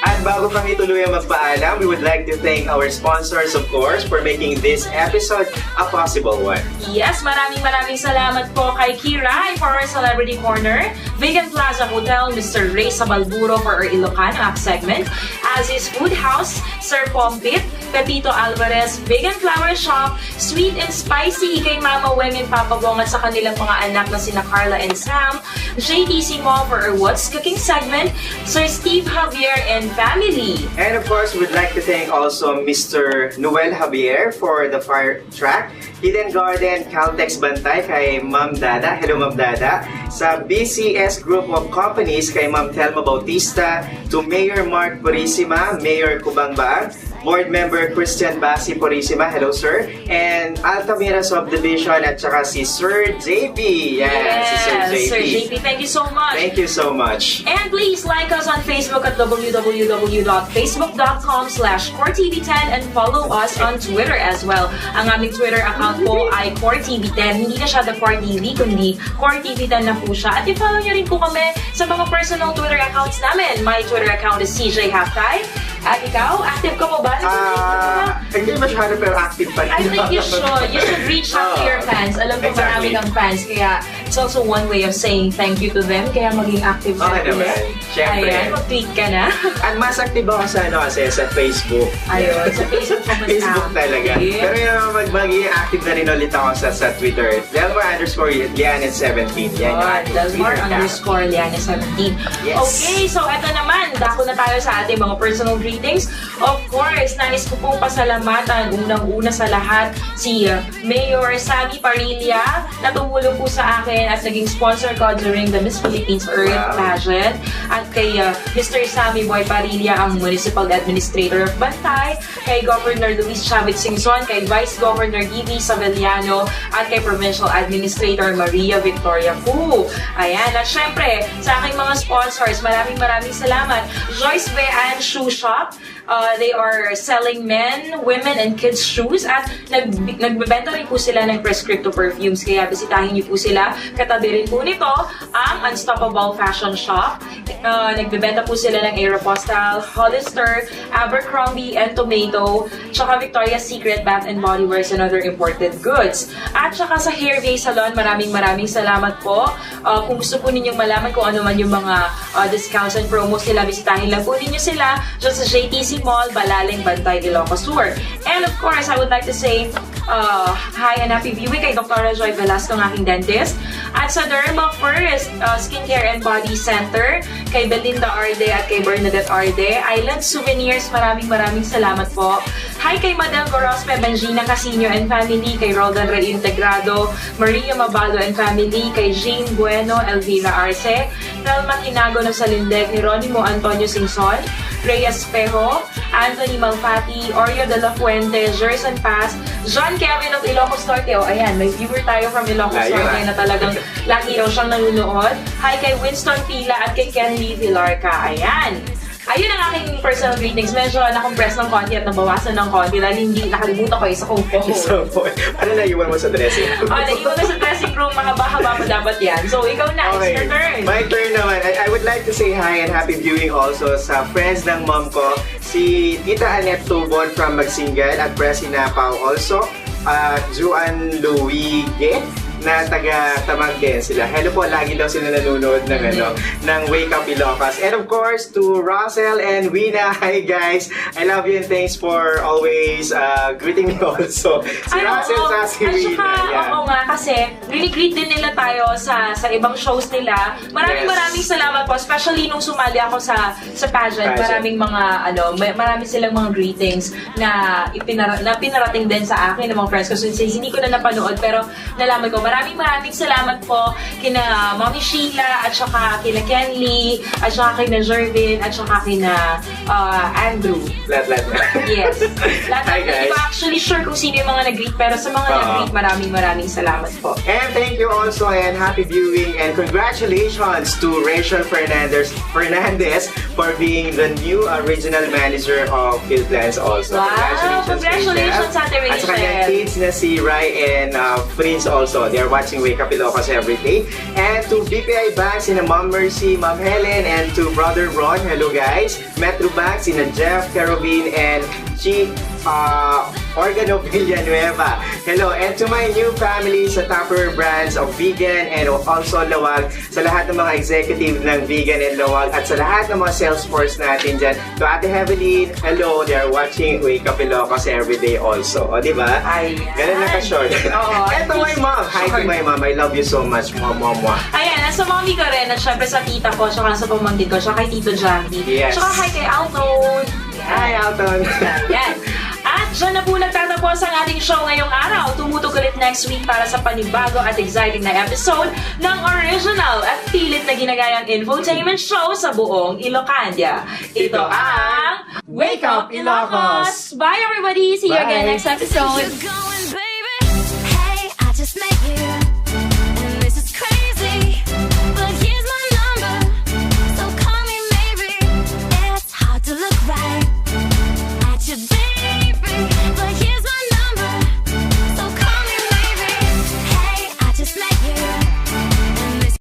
At bago pang ituloy ang magpaalam, we would like to thank our sponsors, of course, for making this episode a possible one. Yes, maraming salamat po kay Kiray for our Celebrity Corner, Vegan Plaza Hotel, Mr. Ray Sabalburo for our Ilocano segment, Aziz Food House, Sir Pompit, Pepito Alvarez, Vegan Flower Shop, Sweet and Spicy kay Mama Weng and Papa Bong at sa kanilang mga anak na sina Carla and Sam, JTC Mall for our What's Cooking segment, Sir Steve Javier and family. And of course, we'd like to thank also Mr. Noel Javier for the fire track, Hidden Garden, Caltex Bantay kay Ma'am Dada. Hello Ma'am Dada. Sa BCS Group of Companies kay Ma'am Telma Bautista, to Mayor Mark Purisima, Mayor Kubangbaang, Board Member Christian Basi Purisima, hello sir, and Altamira Subdivision at saka si Sir JP. Yes, si Sir JP. Sir JP, thank you so much. Thank you so much. And please like us on Facebook at www.facebook.com/CoreTV10 and follow us on Twitter as well. Ang aming Twitter account po ay CoreTV10. Hindi na siya the CoreTV, kundi CoreTV10 na po siya. At i-follow nyo rin po kami sa mga personal Twitter accounts namin. My Twitter account is CJ Halftime. At ikaw, active ka mo ba? Hindi masyado pero active pa rin. I think you should. You should reach out to your fans. Alam ko marami kang fans. Kaya it's also one way of saying thank you to them. Kaya maging active ka naman. Siyempre. Ayan, mag-tweet ka na. At mas active ako sa kasi sa Facebook. Ayun, sa Facebook ka mas Facebook talaga. Yeah. Pero yung magiging active na rin ulit ako sa Twitter. Delmar_Lianet17. Yan yung Delmar_Lianet17. Yes. Okay, so eto naman. Dako na tayo sa ating mga personal greetings. Of course, nais ko pong pasalamatan unang-una sa lahat si Mayor Sammy Parilla na tumulong po sa akin at naging sponsor ko during the Miss Philippines Earth Pageant. At kay Mr. Sammy Boy Parilla, ang Municipal Administrator of Bantay, kay Governor Luis Chavez Singson, kay Vice Governor Ivy Saveliano, at kay Provincial Administrator Maria Victoria Fu. Ayan, at syempre, sa aking mga sponsors, maraming salamat. Joyce Vean Shoe Shop, they are selling men, women, and kids shoes at nagbebenta rin po sila ng prescriptive perfumes kaya bisitahin niyo po sila. Katabi rin po nito ang Unstoppable Fashion Shop. Nagbebenta po sila ng Aeropostale, Hollister, Abercrombie and Tomato, tsaka Victoria's Secret Bath and Body Works and other imported goods. At tsaka sa Hair Day Salon, maraming salamat po. Kung gusto po ninyong malaman kung ano man yung mga discounts and promos nila, bisitahin lang po ninyo sila dyan sa JTC Mall, Balaling, Bantay, Ilocos Sur. And of course, I would like to say hi and happy viewing kay Dr. Joy Velasco, ng aking dentist. At sa Derma First Skincare and Body Center, kay Belinda Arde at kay Bernadette Arde. Island Souvenirs, maraming salamat po. Hi kay Madam Gorospe Benjina Casino and family, kay Roldan Reintegrado, Maria Mabalo and family, kay Jane Bueno, Elvira Arce, Telma Tinago ng Salindeg, Jeronimo Antonio Singson, Rhea Espejo, Anthony Malfati, Oreo de la Fuente, Jerson Paz, John Kevin of Ilocos Norte. O, ayan, may viewer tayo from Ilocos Norte na talagang lagi raw siyang nanonood. Hi kay Winston Pila at kay Ken Lee Villarca. Ayan. Ayun ang aking personal greetings. Medyo nakompress ng konti at nabawasan ng konti dahil hindi nakalimutan ko isa kong phone. Ano naiwan mo sa dressing room? Naiwan ko sa dressing room. Mahaba-haba pa dapat yan. So, ikaw na. Okay. It's your turn. My turn naman. I would like to say hi and happy viewing also sa friends ng mom ko, si Tita Annette Tubon from Magsingal at Presina Pao also, Juan Luige na taga Tamag din sila. Hello po, lagi daw sila nanonood ng ng Wake Up Ilocos. And of course, to Russell and Wina, hi guys! I love you and thanks for always greeting me also. Si Russell sa si Wina. Oo nga, kasi greet din nila tayo sa ibang shows nila. Maraming salamat po, especially nung sumali ako sa pageant. Marami silang mga greetings na pinarating din sa akin ng mga friends ko. So, hindi ko na napanood, pero nalaman ko. Maraming salamat po kina Mommy Sheila at saka kina Kenly at saka kina Jervin at saka kina Andrew. Lahat. Yes. Hi guys. Hindi ko actually sure kung sino yung mga nag-greet pero sa mga nag-greet maraming salamat po. And thank you also and happy viewing and congratulations to Rachel Fernandez for being the new regional manager of Philplans also. Wow! Congratulations Ate Rachel. At sa kanyang kids na si Rai and Prince also. They are watching Wake Up Ilocos every day. And to BPI Bank, sina Ma'am Mercy, Ma'am Helen, and to Brother Ron, hello guys. Metro Bank, sina Jeff, Carobin, and Chi Organo Villanueva. Hello, and to my new family sa Tupperware brands of Vegan and also Lawag, sa lahat ng mga executive ng Vegan and Lawag, at sa lahat ng mga sales force natin dyan. To Ate Heavenly, hello, they are watching Wake Up Ilocos every day also. O, di ba? Ayan. Ganun na ka-short. Eto my mom. Hi to my mom. I love you so much, mom. Ayan, sa mommy ko rin, at syempre sa tita ko, tsaka sa pamangkin ko, tsaka kay Tito Jackie. Yes. Tsaka kay Alton. Hi, Alton. Ayan. At dyan na po nagtatapos ang ating show ngayong araw. Tumutok ulit next week para sa panibago at exciting na episode ng original at pilit na ginagayang infotainment show sa buong Ilocandia. Ito ang Wake Up Ilocos! Bye everybody! See you again next episode!